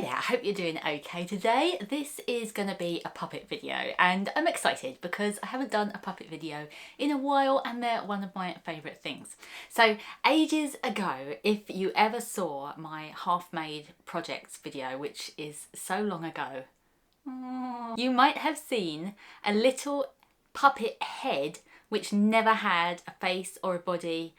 Hey there, I hope you're doing okay today. This is going to be a puppet video and I'm excited because I haven't done a puppet video in a while and they're one of my favourite things. So ages ago, if you ever saw my half-made projects video, which is so long ago, you might have seen a little puppet head which never had a face or a body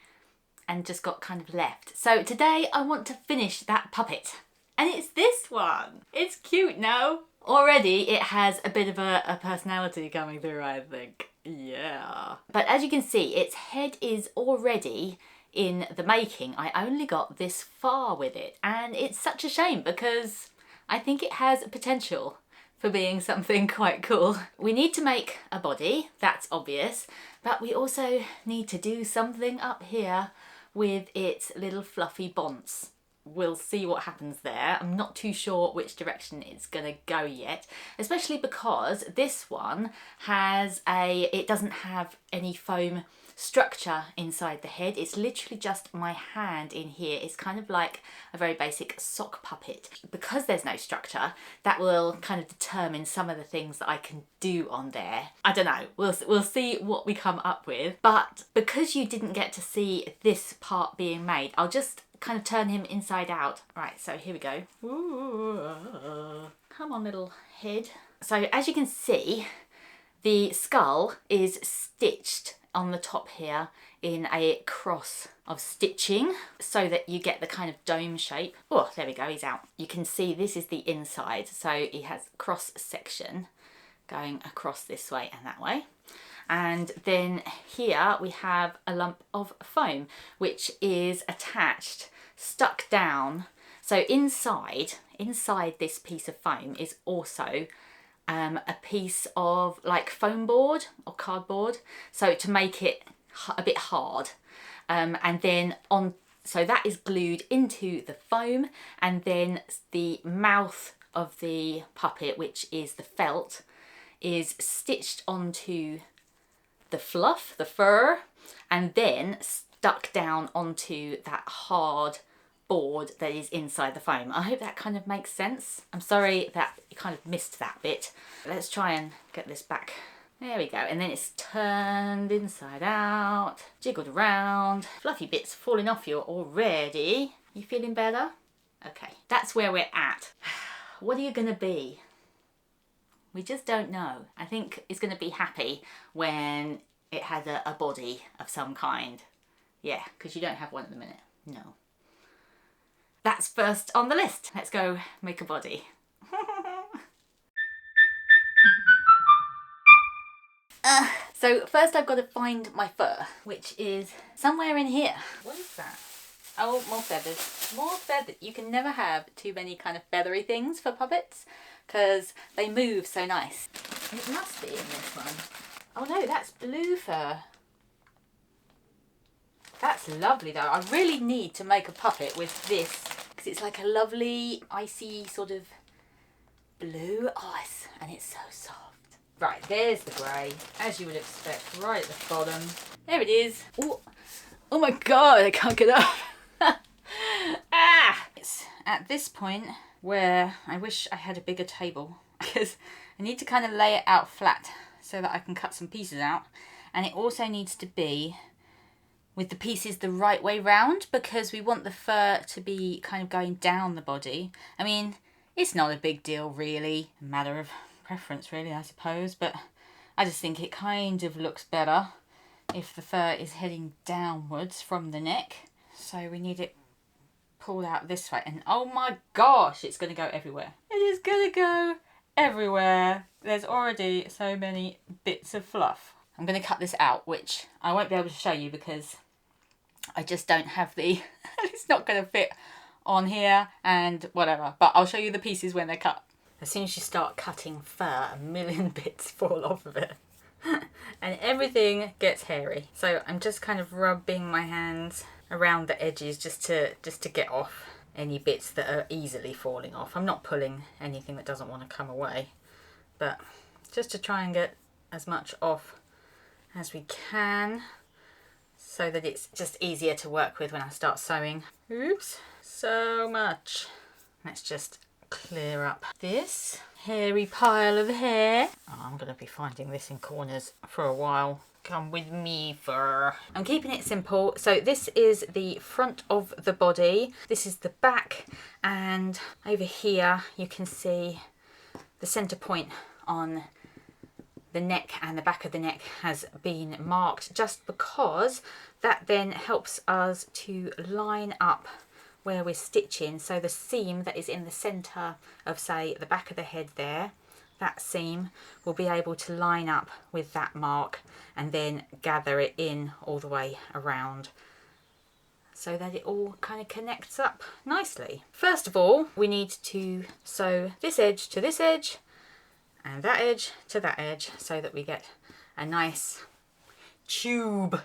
and just got kind of left. So today I want to finish that puppet. And it's this one. It's cute now. Already it has a bit of a personality coming through, I think. Yeah. But as you can see, its head is already in the making. I only got this far with it. And it's such a shame because I think it has potential for being something quite cool. We need to make a body, that's obvious. But we also need to do something up here with its little fluffy bonce. We'll see what happens there. I'm not too sure which direction it's gonna go yet, especially because this one it doesn't have any foam structure inside the head. It's literally just my hand in here. It's kind of like a very basic sock puppet. Because there's no structure, that will kind of determine some of the things that I can do on there. I don't know, we'll see what we come up with. But because you didn't get to see this part being made, I'll just kind of turn him inside out. Right, so here we go. Ooh, come on, little head. So as you can see, the skull is stitched on the top here in a cross of stitching so that you get the kind of dome shape. Oh, there we go, he's out. You can see this is the inside, so he has cross section going across this way and that way. And then here we have a lump of foam which is attached, stuck down. So inside this piece of foam is also a piece of like foam board or cardboard, so to make it a bit hard. And then so that is glued into the foam, and then the mouth of the puppet, which is the felt, is stitched onto the fluff, the fur, and then stuck down onto that hard board that is inside the foam. I hope that kind of makes sense. I'm sorry that you kind of missed that bit. Let's try and get this back. There we go. And then it's turned inside out, jiggled around. Fluffy bits falling off you already. You feeling better? Okay, that's where we're at. What are you gonna be? We just don't know. I think it's going to be happy when it has a body of some kind. Yeah, because you don't have one at the minute. No. That's first on the list. Let's go make a body. So first I've got to find my fur, which is somewhere in here. What is that? Oh, more feathers. More feathers. You can never have too many kind of feathery things for puppets, because they move so nice. It must be in this one. Oh no, that's blue fur. That's lovely though. I really need to make a puppet with this because it's like a lovely icy sort of blue. Oh, and it's so soft. Right, there's the grey, as you would expect, right at the bottom. There it is. Oh, oh my god, I can't get up. Ah! It's at this point where I wish I had a bigger table because I need to kind of lay it out flat so that I can cut some pieces out, and it also needs to be with the pieces the right way round because we want the fur to be kind of going down the body. I mean, it's not a big deal really, a matter of preference really, I suppose, but I just think it kind of looks better if the fur is heading downwards from the neck. So we need it pulled out this way, and oh my gosh, it's going to go everywhere. It is going to go everywhere. There's already so many bits of fluff. I'm going to cut this out, which I won't be able to show you because I just don't have the it's not going to fit on here and whatever, but I'll show you the pieces when they're cut. As soon as you start cutting fur, a million bits fall off of it and everything gets hairy. So I'm just kind of rubbing my hands around the edges just to get off any bits that are easily falling off. I'm not pulling anything that doesn't want to come away, but just to try and get as much off as we can so that it's just easier to work with when I start sewing. Oops, so much. Let's just clear up this hairy pile of hair. Oh, I'm going to be finding this in corners for a while. Come with me, fur. I'm keeping it simple. So this is the front of the body. This is the back. And over here you can see the center point on the neck and the back of the neck has been marked, just because that then helps us to line up where we're stitching. So the seam that is in the center of, say, the back of the head there, that seam will be able to line up with that mark and then gather it in all the way around so that it all kind of connects up nicely. First of all, we need to sew this edge to this edge and that edge to that edge so that we get a nice tube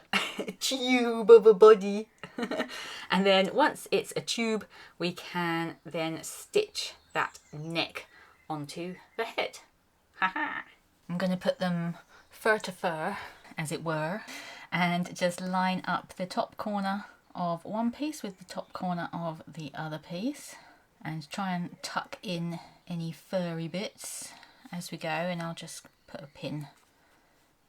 tube of a body. And then once it's a tube, we can then stitch that neck onto the head. Haha. I'm going to put them fur to fur, as it were, and just line up the top corner of one piece with the top corner of the other piece, and try and tuck in any furry bits as we go. And I'll just put a pin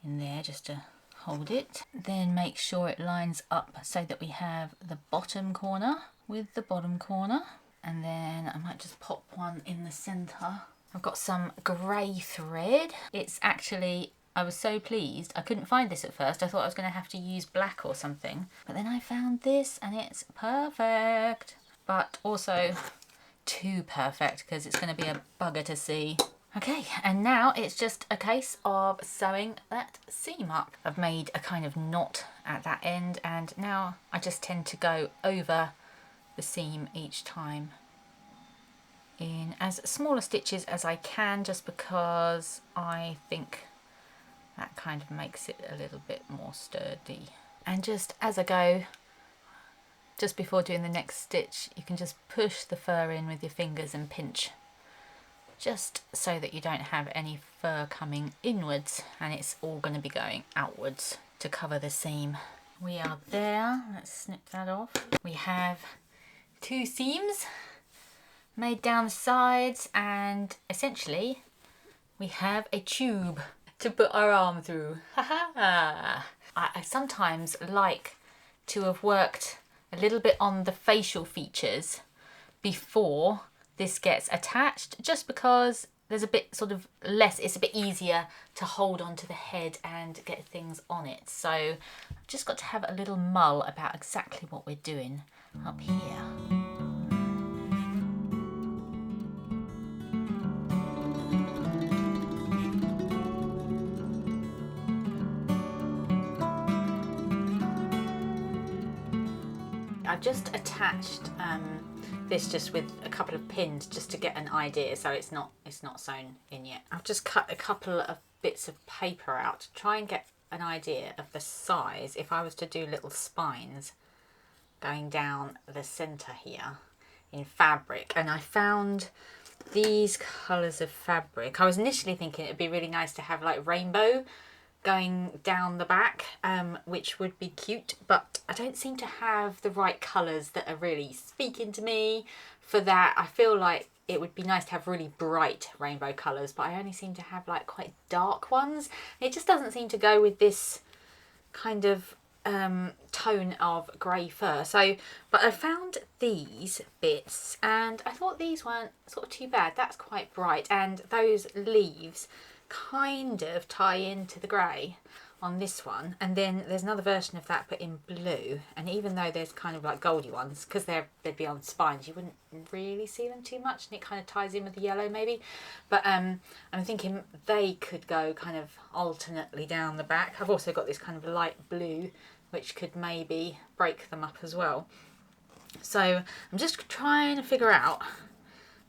in there just to hold it. Then make sure it lines up so that we have the bottom corner with the bottom corner, and then I might just pop one in the center. I've got some grey thread. It's actually, I was so pleased. I couldn't find this at first. I thought I was going to have to use black or something, but then I found this and it's perfect, but also too perfect because it's going to be a bugger to see. Okay, and now it's just a case of sewing that seam up. I've made a kind of knot at that end, and now I just tend to go over the seam each time in as smaller stitches as I can, just because I think that kind of makes it a little bit more sturdy. And just as I go, just before doing the next stitch, you can just push the fur in with your fingers and pinch, just so that you don't have any fur coming inwards and it's all going to be going outwards to cover the seam. We are there. Let's snip that off. We have two seams made down the sides, and essentially we have a tube to put our arm through. I sometimes like to have worked a little bit on the facial features before this gets attached, just because there's a bit sort of less, it's a bit easier to hold onto the head and get things on it. So I've just got to have a little mull about exactly what we're doing up here. I've just attached this just with a couple of pins just to get an idea, so it's not sewn in yet. I've just cut a couple of bits of paper out to try and get an idea of the size if I was to do little spines going down the centre here in fabric. And I found these colours of fabric. I was initially thinking it'd be really nice to have like rainbow going down the back, which would be cute, but I don't seem to have the right colours that are really speaking to me for that. I feel like it would be nice to have really bright rainbow colours, but I only seem to have like quite dark ones. It just doesn't seem to go with this kind of tone of grey fur. So, but I found these bits and I thought these weren't sort of too bad. That's quite bright, and those leaves kind of tie into the grey on this one, and then there's another version of that but in blue, and even though there's kind of like goldy ones, because they'd be on spines, you wouldn't really see them too much, and it kind of ties in with the yellow maybe, but I'm thinking they could go kind of alternately down the back. I've also got this kind of light blue which could maybe break them up as well. So I'm just trying to figure out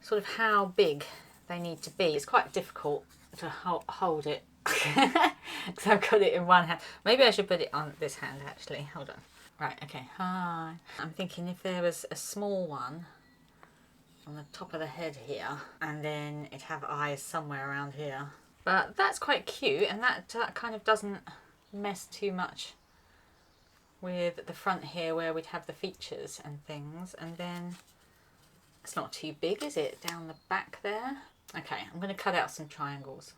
sort of how big they need to be. It's quite difficult to hold it because I've got it in one hand. Maybe I should put it on this hand actually. Hold on. Right, okay. Hi. I'm thinking if there was a small one on the top of the head here, and then it'd have eyes somewhere around here. But that's quite cute, and that kind of doesn't mess too much with the front here where we'd have the features and things. And then It's not too big, is it? Down the back there. Okay, I'm going to cut out some triangles.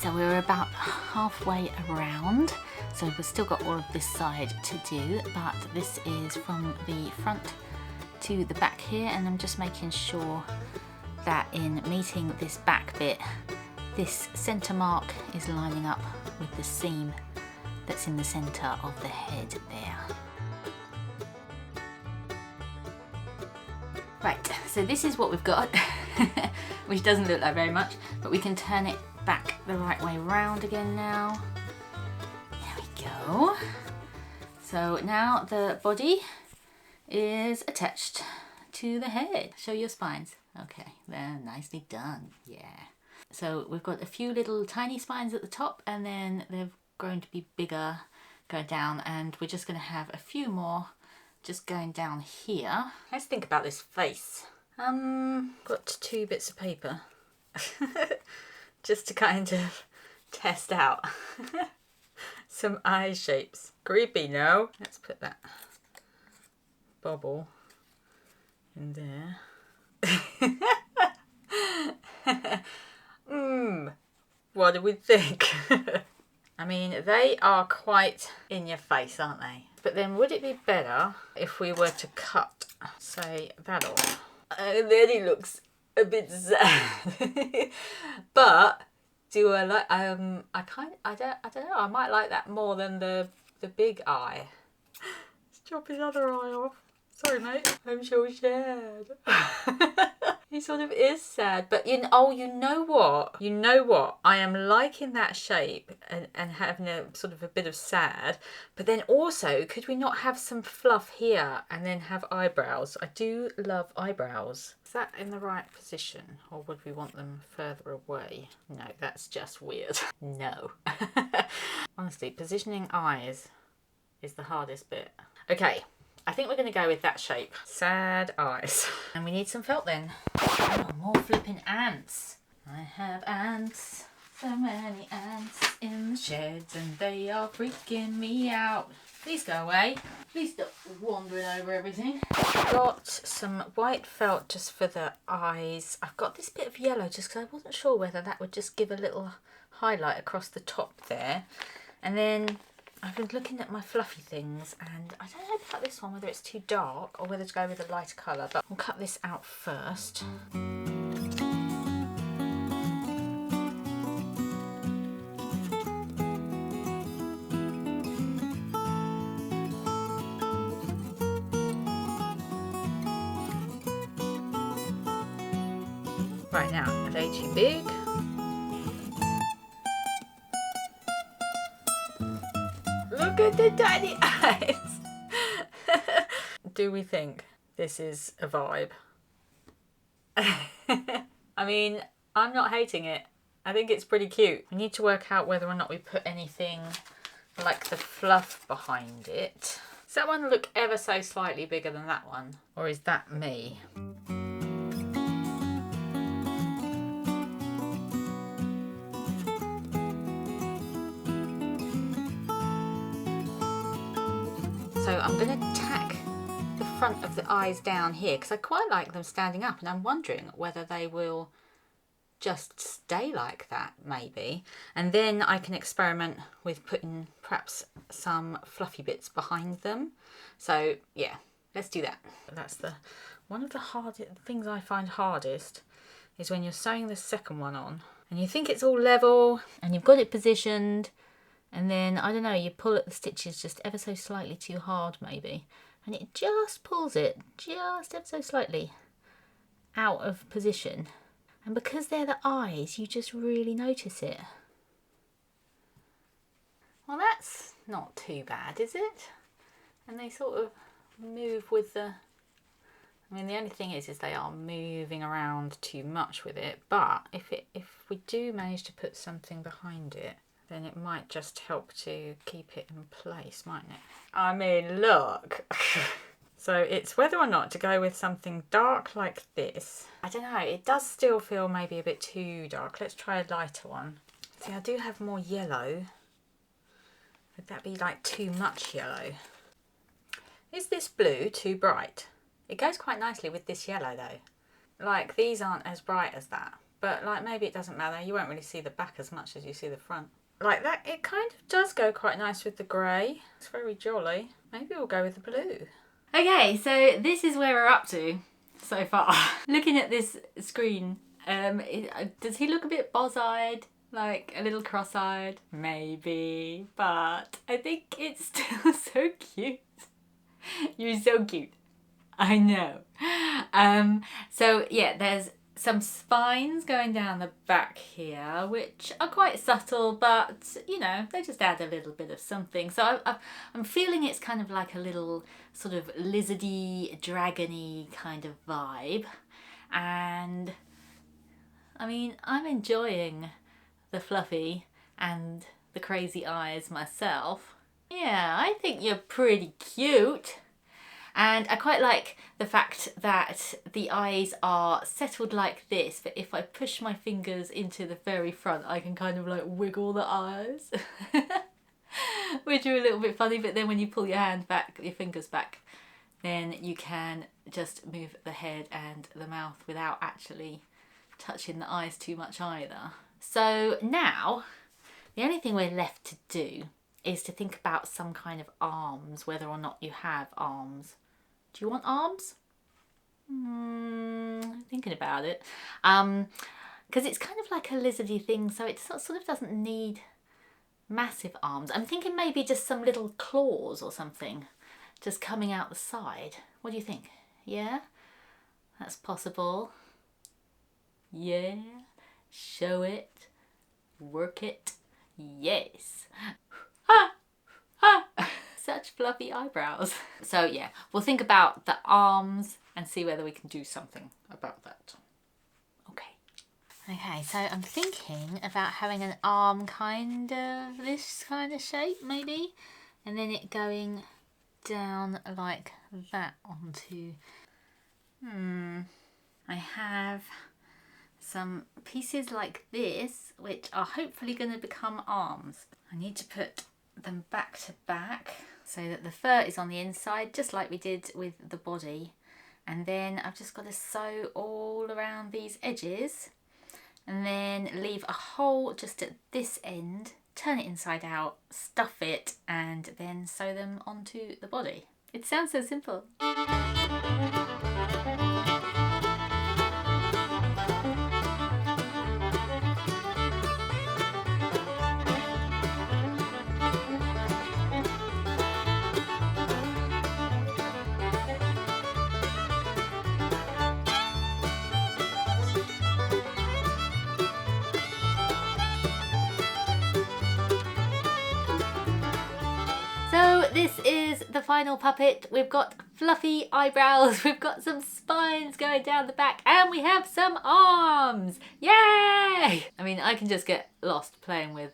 So we're about halfway around, so we've still got all of this side to do, but this is from the front to the back here, and I'm just making sure that in meeting this back bit, this centre mark is lining up with the seam that's in the centre of the head there. Right, so this is what we've got, which doesn't look like very much, but we can turn it back the right way round again now. There we go. So now the body is attached to the head. Show your spines. Okay, they're nicely done. Yeah. So we've got a few little tiny spines at the top, and then they've grown to be bigger going down, and we're just going to have a few more just going down here. Let's think about this face. Got 2 bits of paper. Just to kind of test out some eye shapes. Creepy, no? Let's put that bubble in there. What do we think? I mean, they are quite in your face, aren't they? But then would it be better if we were to cut, say, that off? Then he looks a bit sad. But do I like I don't know, I might like that more than the big eye. Let's chop his other eye off. Sorry mate, I'm so sad. He sort of is sad, but you know what? I am liking that shape and having a sort of a bit of sad, but then also, could we not have some fluff here and then have eyebrows? I do love eyebrows. Is that in the right position, or would we want them further away? No, that's just weird. No. Honestly, positioning eyes is the hardest bit. Okay. I think we're going to go with that shape. Sad eyes. And we need some felt then. Oh, more flipping ants. I have ants. So many ants in the sheds, and they are freaking me out. Please go away. Please stop wandering over everything. Got some white felt just for the eyes. I've got this bit of yellow just because I wasn't sure whether that would just give a little highlight across the top there. And then I've been looking at my fluffy things, and I don't know about this one, whether it's too dark or whether to go with a lighter colour, but we'll cut this out first. Right, now, are they too big? Look at the tiny eyes. Do we think this is a vibe? I mean, I'm not hating it. I think it's pretty cute. We need to work out whether or not we put anything like the fluff behind it. Does that one look ever so slightly bigger than that one? Or is that me? So I'm going to tack the front of the eyes down here because I quite like them standing up, and I'm wondering whether they will just stay like that maybe. And then I can experiment with putting perhaps some fluffy bits behind them. So yeah, let's do that. That's one of the hardest things I find hardest is when you're sewing the second one on and you think it's all level and you've got it positioned, and then, I don't know, you pull at the stitches just ever so slightly too hard maybe, and it just pulls it just ever so slightly out of position. And because they're the eyes, you just really notice it. Well, that's not too bad, is it? And they sort of move with the... I mean, the only thing is they are moving around too much with it, but if we do manage to put something behind it, then it might just help to keep it in place, mightn't it? I mean, look. So it's whether or not to go with something dark like this. I don't know, it does still feel maybe a bit too dark. Let's try a lighter one. See, I do have more yellow. Would that be like too much yellow? Is this blue too bright? It goes quite nicely with this yellow though. Like, these aren't as bright as that, but like maybe it doesn't matter. You won't really see the back as much as you see the front. Like that, it kind of does go quite nice with the grey. It's very jolly. Maybe we'll go with the blue. Okay, so this is where we're up to so far. Looking at this screen, does he look a bit boz-eyed? Like a little cross-eyed? Maybe, but I think it's still so cute. You're so cute. I know. So yeah, there's some spines going down the back here, which are quite subtle, but you know, they just add a little bit of something. So I'm feeling it's kind of like a little sort of lizardy, dragony kind of vibe. And I mean, I'm enjoying the fluffy and the crazy eyes myself. Yeah, I think you're pretty cute. And I quite like the fact that the eyes are settled like this, but if I push my fingers into the very front, I can kind of like wiggle the eyes, which are a little bit funny. But then when you pull your hand back, your fingers back, then you can just move the head and the mouth without actually touching the eyes too much either. So now, the only thing we're left to do is to think about some kind of arms, whether or not you have arms. Do you want arms? Thinking about it. Because it's kind of like a lizardy thing, so it sort of doesn't need massive arms. I'm thinking maybe just some little claws or something just coming out the side. What do you think? Yeah? That's possible. Yeah? Show it. Work it. Yes. Ha! Ha! Such fluffy eyebrows. So yeah, we'll think about the arms and see whether we can do something about that. Okay, so I'm thinking about having an arm kind of this kind of shape maybe, and then it going down like that onto... I have some pieces like this which are hopefully going to become arms. I need to put them back to back so that the fur is on the inside, just like we did with the body, and then I've just got to sew all around these edges and then leave a hole just at this end, turn it inside out, stuff it, and then sew them onto the body. It sounds so simple. So this is the final puppet. We've got fluffy eyebrows, we've got some spines going down the back, and we have some arms. Yay! I mean, I can just get lost playing with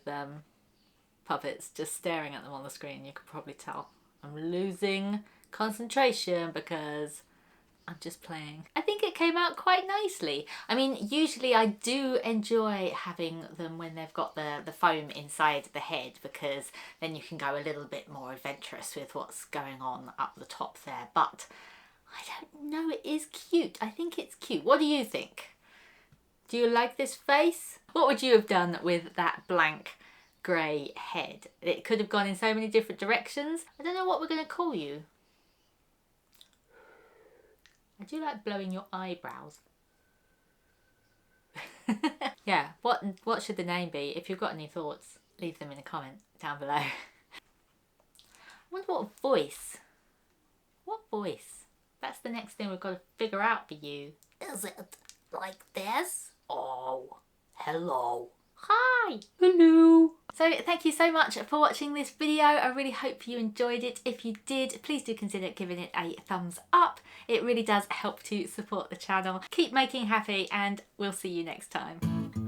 puppets, just staring at them on the screen. You could probably tell I'm losing concentration because I'm just playing. I think it came out quite nicely. I mean, usually I do enjoy having them when they've got the foam inside the head, because then you can go a little bit more adventurous with what's going on up the top there. But I don't know, it is cute. I think it's cute. What do you think? Do you like this face? What would you have done with that blank grey head. It could have gone in so many different directions. I don't know what we're going to call you. I do like blowing your eyebrows. Yeah, what should the name be? If you've got any thoughts, leave them in a comment down below. I wonder what voice. What voice? That's the next thing we've got to figure out for you. Is it like this? Oh, hello. Hi. Hello. So thank you so much for watching this video. I really hope you enjoyed it. If you did, please do consider giving it a thumbs up. It really does help to support the channel. Keep making happy and we'll see you next time.